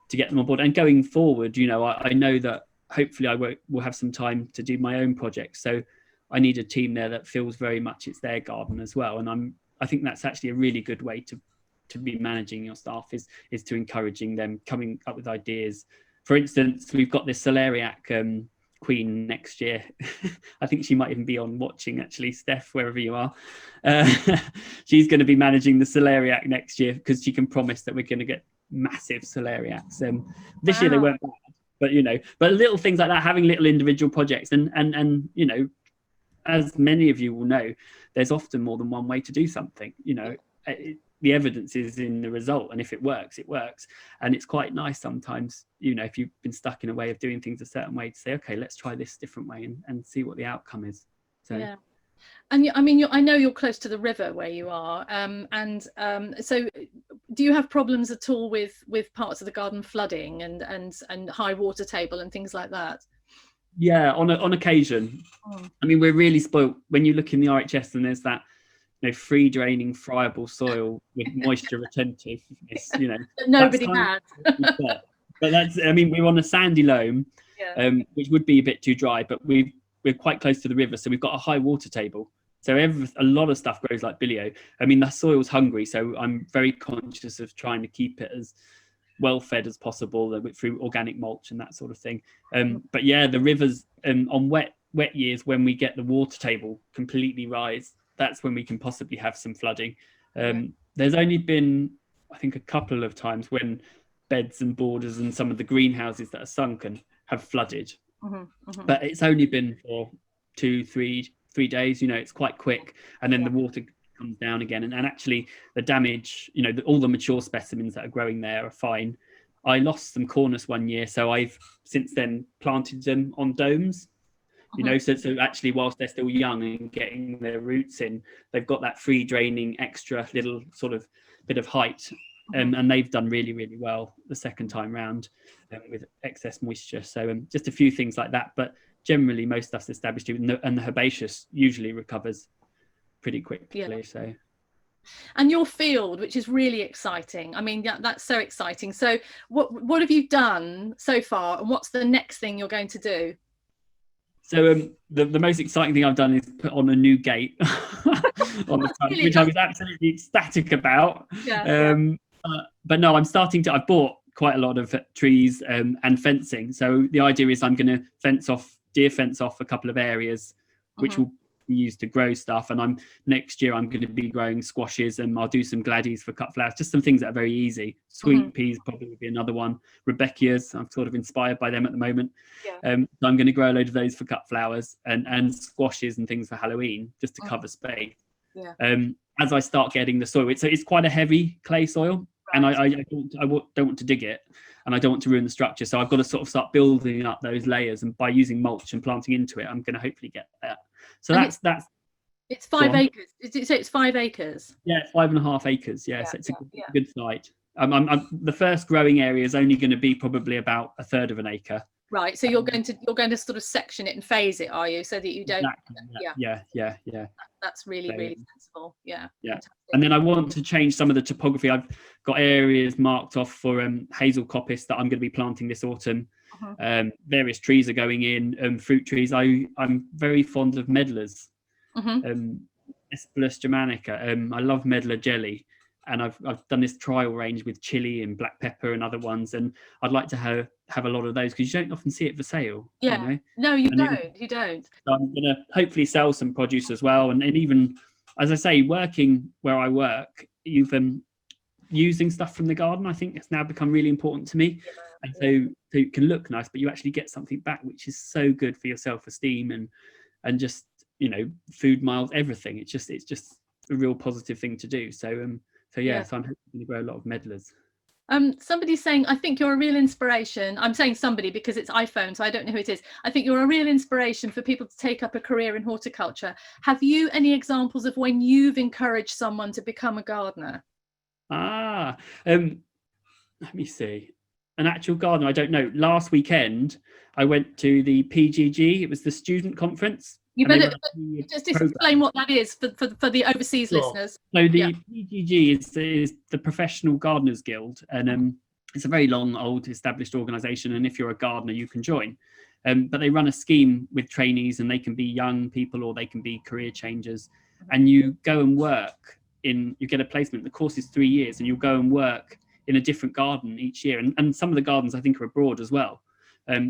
Speaker 3: to get them on board. And going forward, I know that hopefully I will have some time to do my own projects. So I need a team there that feels very much it's their garden as well. And I think that's actually a really good way to be managing your staff, is to encouraging them coming up with ideas. For instance, we've got this celeriac queen next year. I think she might even be on watching, actually, Steph, wherever you are. She's going to be managing the celeriac next year, because she can promise that we're going to get massive celeriacs. This year they weren't bad, but little things like that, having little individual projects, and as many of you will know, there's often more than one way to do something. The evidence is in the result, and if it works, it works. And it's quite nice sometimes, if you've been stuck in a way of doing things a certain way, to say, okay, let's try this different way and see what the outcome is. So
Speaker 1: yeah. And I mean, I know you're close to the river where you are, so do you have problems at all with parts of the garden flooding and high water table and things like that?
Speaker 3: Yeah, on occasion. I mean, we're really spoilt when you look in the RHS and there's that, free draining, friable soil with moisture retentiveness.
Speaker 1: Nobody had.
Speaker 3: But that's, I mean, we're on a sandy loam,
Speaker 1: Yeah.
Speaker 3: which would be a bit too dry, but we're quite close to the river, so we've got a high water table. So a lot of stuff grows like billio. I mean, the soil's hungry, so I'm very conscious of trying to keep it as well fed as possible through organic mulch and that sort of thing. But yeah, the rivers on wet years, when we get the water table completely rise, that's when we can possibly have some flooding. There's only been, I think, a couple of times when beds and borders and some of the greenhouses that are sunken have flooded. But it's only been for 2-3 days. It's quite quick, and then the water comes down again, and actually the damage, all the mature specimens that are growing there are fine. I lost some cornus one year, so I've since then planted them on domes. So actually, whilst they're still young and getting their roots in, they've got that free draining extra little sort of bit of height, and they've done really, really well the second time round with excess moisture. So just a few things like that, but generally most stuff's established, and the herbaceous usually recovers pretty quickly.
Speaker 1: Yeah.
Speaker 3: So.
Speaker 1: And your field, which is really exciting. I mean, that's so exciting. So what have you done so far, and what's the next thing you're going to do?
Speaker 3: So the most exciting thing I've done is put on a new gate on the front, which I was absolutely ecstatic about. But no, I've bought quite a lot of trees and fencing. So the idea is I'm going to deer fence off a couple of areas, which will be used to grow stuff. And next year I'm going to be growing squashes, and I'll do some gladies for cut flowers, just some things that are very easy. Sweet peas probably would be another one. Rebecchias, I'm sort of inspired by them at the moment. So I'm going to grow a load of those for cut flowers, and squashes and things for Halloween, just to cover space. As I start getting the soil, it's quite a heavy clay soil. And I don't want to dig it, and I don't want to ruin the structure. So I've got to sort of start building up those layers, and by using mulch and planting into it, I'm going to hopefully get that. So that's
Speaker 1: it's 5 acres. Did you say it's 5 acres?
Speaker 3: Yeah, it's 5.5 acres. Yeah, so it's a good site. The first growing area is only going to be probably about a third of an acre.
Speaker 1: Right. So you're going to sort of section it and phase it, are you, so that you don't?
Speaker 3: Exactly. Yeah.
Speaker 1: That's really really sensible. Yeah.
Speaker 3: Fantastic. And then I want to change some of the topography. I've got areas marked off for hazel coppice that I'm going to be planting this autumn. Various trees are going in, fruit trees. I'm very fond of medlars. Espelus germanica. I love medlar jelly. And I've done this trial range with chili and black pepper and other ones, and I'd like to have a lot of those, because you don't often see it for sale.
Speaker 1: No, you don't.
Speaker 3: So I'm going to hopefully sell some produce as well, and even, as I say, working where I work, using stuff from the garden, I think it's now become really important to me. And so it can look nice, but you actually get something back, which is so good for your self-esteem and just food miles, everything. It's just a real positive thing to do. So I'm hoping to grow a lot of medlars.
Speaker 1: Somebody's saying, I think you're a real inspiration. I'm saying somebody because it's iPhone, so I don't know who it is. I think you're a real inspiration for people to take up a career in horticulture. Have you any examples of when you've encouraged someone to become a gardener?
Speaker 3: Let me see. An actual gardener, I don't know. Last weekend, I went to the PGG. It was the student conference.
Speaker 1: You better just explain what that is for the overseas listeners.
Speaker 3: So the PGG is the Professional Gardeners Guild, and it's a very long, old, established organisation. And if you're a gardener, you can join. But they run a scheme with trainees, and they can be young people or they can be career changers. And you go and work you get a placement. The course is 3 years, and you'll go and work in a different garden each year. And some of the gardens, I think, are abroad as well.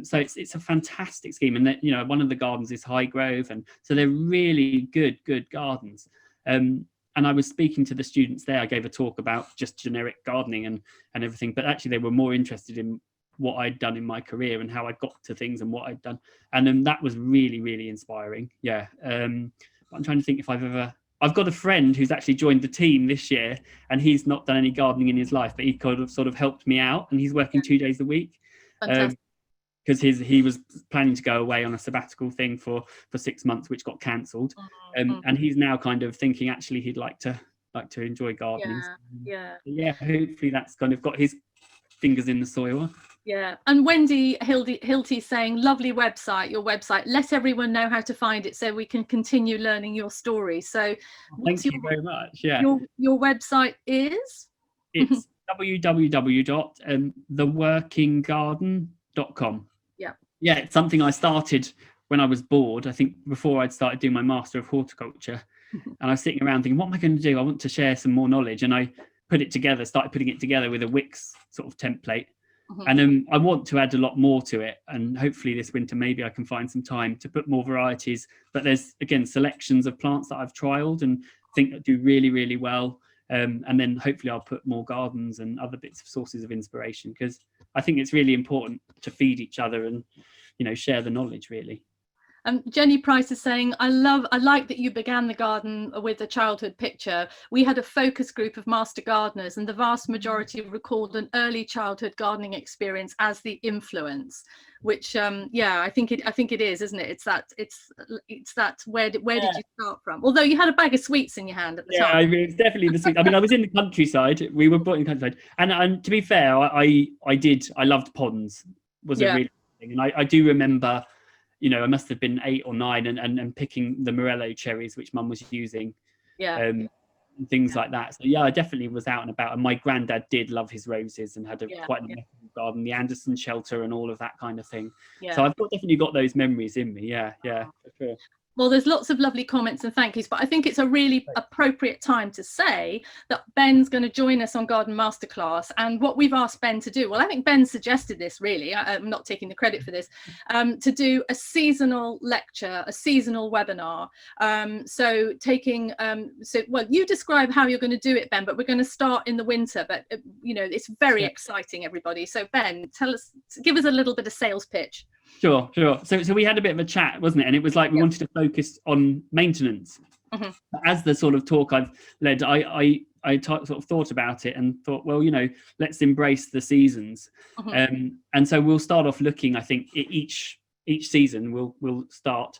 Speaker 3: So it's a fantastic scheme, and one of the gardens is Highgrove, and so they're really good gardens. And I was speaking to the students there. I gave a talk about just generic gardening and everything, but actually they were more interested in what I'd done in my career and how I got to things and what I'd done, and that was really, really inspiring. I'm trying to think if I've got a friend who's actually joined the team this year, and he's not done any gardening in his life, but he sort of helped me out, and he's working 2 days a week.
Speaker 1: Fantastic.
Speaker 3: because he was planning to go away on a sabbatical thing for 6 months, which got cancelled. And he's now kind of thinking actually he'd like to enjoy gardening.
Speaker 1: Yeah.
Speaker 3: Hopefully that's kind of got his fingers in the soil.
Speaker 1: Yeah, and Wendy Hilty saying, lovely website, your website. Let everyone know how to find it so we can continue learning your story. So
Speaker 3: thank you very much. Yeah,
Speaker 1: your website is?
Speaker 3: It's www.theworkinggarden.com. Yeah, it's something I started when I was bored. I think before I'd started doing my Master of Horticulture, and I was sitting around thinking, what am I going to do? I want to share some more knowledge, and I started putting it together with a Wix sort of template. And I want to add a lot more to it, and hopefully this winter maybe I can find some time to put more varieties. But there's again selections of plants that I've trialed and think that do really, really well. And then hopefully I'll put more gardens and other bits of sources of inspiration, because I think it's really important to feed each other and, you know, share the knowledge really.
Speaker 1: Jenny Price is saying, I like that you began the garden with a childhood picture. We had a focus group of master gardeners, and the vast majority recalled an early childhood gardening experience as the influence, which I think it is, isn't it? It's that where did you start from? Although you had a bag of sweets in your hand at the time.
Speaker 3: I mean, it's definitely the sweets. I mean, I was in the countryside. We were brought in the countryside, and to be fair, I loved ponds. Was a really thing, and I do remember. You know, I must have been 8 or 9 and picking the morello cherries, which Mum was using, and things like that. So I definitely was out and about. And my granddad did love his roses and had quite a garden, the Anderson shelter and all of that kind of thing. So I've definitely got those memories in me. Yeah, for sure.
Speaker 1: Well, there's lots of lovely comments and thank yous, but I think it's a really appropriate time to say that Ben's going to join us on Garden Masterclass. And what we've asked Ben to do, well, I think Ben suggested this really, I'm not taking the credit for this, to do a seasonal lecture, a seasonal webinar. So you describe how you're going to do it, Ben, but we're going to start in the winter, but you know, it's very exciting, everybody. So Ben, give us a little bit of sales pitch.
Speaker 3: Sure. So we had a bit of a chat, wasn't it? And it was like we wanted to focus on maintenance. As the sort of talk I've led, I sort of thought about it and thought, well, you know, let's embrace the seasons. And so we'll start off looking, I think, each season we'll start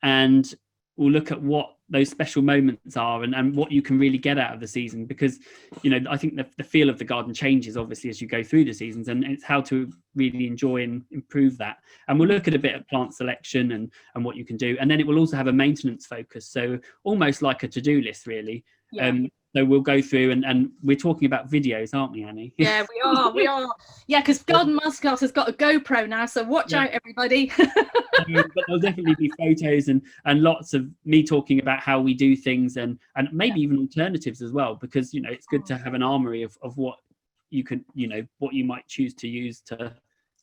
Speaker 3: and we'll look at what those special moments are and what you can really get out of the season, because, you know, I think the feel of the garden changes obviously as you go through the seasons, and it's how to really enjoy and improve that. And we'll look at a bit of plant selection and what you can do, and then it will also have a maintenance focus, so almost like a to-do list really. So we'll go through and we're talking about videos, aren't we, Annie?
Speaker 1: Yeah, we are. Yeah, because Garden Masterclass has got a GoPro now, so watch out, everybody.
Speaker 3: But there'll definitely be photos and lots of me talking about how we do things and maybe even alternatives as well, because, you know, it's good to have an armory of what you can, you know, what you might choose to use to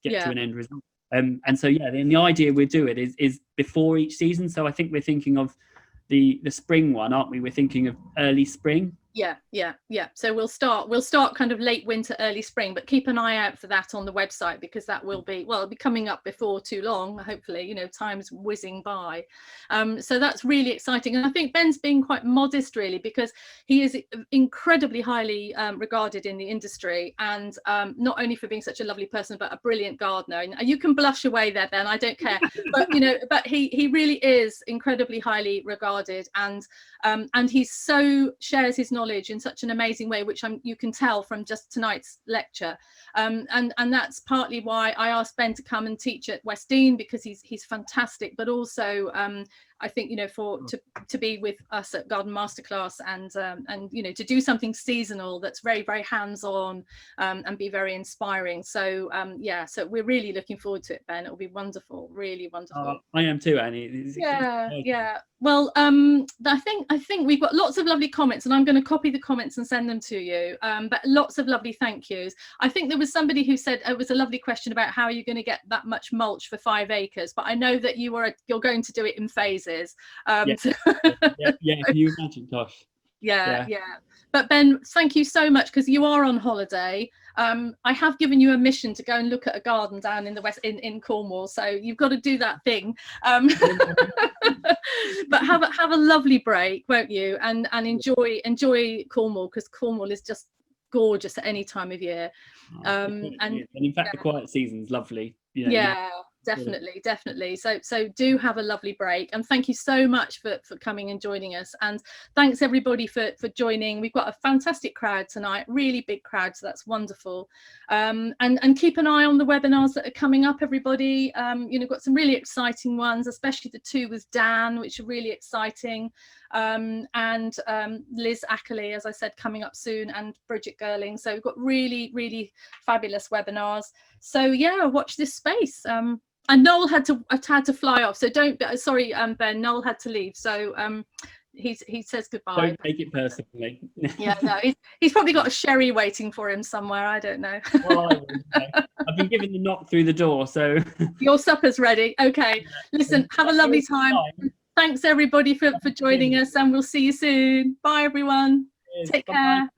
Speaker 3: get to an end result. And so then the idea we'll do it is before each season. So I think we're thinking of the spring one, aren't we? We're thinking of early spring.
Speaker 1: Yeah. So we'll start kind of late winter, early spring, but keep an eye out for that on the website, because that will be, well, it'll be coming up before too long, hopefully. You know, time's whizzing by. So that's really exciting. And I think Ben's being quite modest really, because he is incredibly highly regarded in the industry, and not only for being such a lovely person, but a brilliant gardener. And you can blush away there, Ben, I don't care. But, you know, but he really is incredibly highly regarded, and he so shares his knowledge in such an amazing way, which you can tell from just tonight's lecture, and that's partly why I asked Ben to come and teach at West Dean, because he's fantastic, but also I think, you know, to be with us at Garden Masterclass and you know, to do something seasonal that's very, very hands-on and be very inspiring. So so we're really looking forward to it, Ben. It'll be wonderful, really wonderful.
Speaker 3: I am too, Annie.
Speaker 1: Yeah. Well, I think we've got lots of lovely comments, and I'm going to copy the comments and send them to you. But lots of lovely thank yous. I think there was somebody who said it was a lovely question about how you're going to get that much mulch for 5 acres, but I know that you're going to do it in phases.
Speaker 3: Can you imagine, gosh.
Speaker 1: Yeah. But Ben, thank you so much, because you are on holiday. I have given you a mission to go and look at a garden down in the west in Cornwall, so you've got to do that thing. But have a lovely break, won't you? And enjoy Cornwall, because Cornwall is just gorgeous at any time of year. And in
Speaker 3: fact, the quiet season's lovely.
Speaker 1: Definitely. So do have a lovely break, and thank you so much for coming and joining us, and thanks everybody for joining. We've got a fantastic crowd tonight, really big crowd, so that's wonderful. And keep an eye on the webinars that are coming up, everybody. Got some really exciting ones, especially the 2 with Dan, which are really exciting, and Liz Ackley, as I said, coming up soon, and Bridget Girling. So we've got really fabulous webinars. So yeah, watch this space. And Noel had to fly off, so don't. Sorry, Ben. Noel had to leave, so he says goodbye.
Speaker 3: Don't take it personally.
Speaker 1: Yeah, no, he's probably got a sherry waiting for him somewhere. I don't know.
Speaker 3: Well, I've been given the knock through the door, so
Speaker 1: Your supper's ready. Okay, listen, have a lovely time. Thanks everybody for joining us, and we'll see you soon. Bye everyone.
Speaker 3: Cheers.
Speaker 1: Take
Speaker 3: Bye-bye.
Speaker 1: care.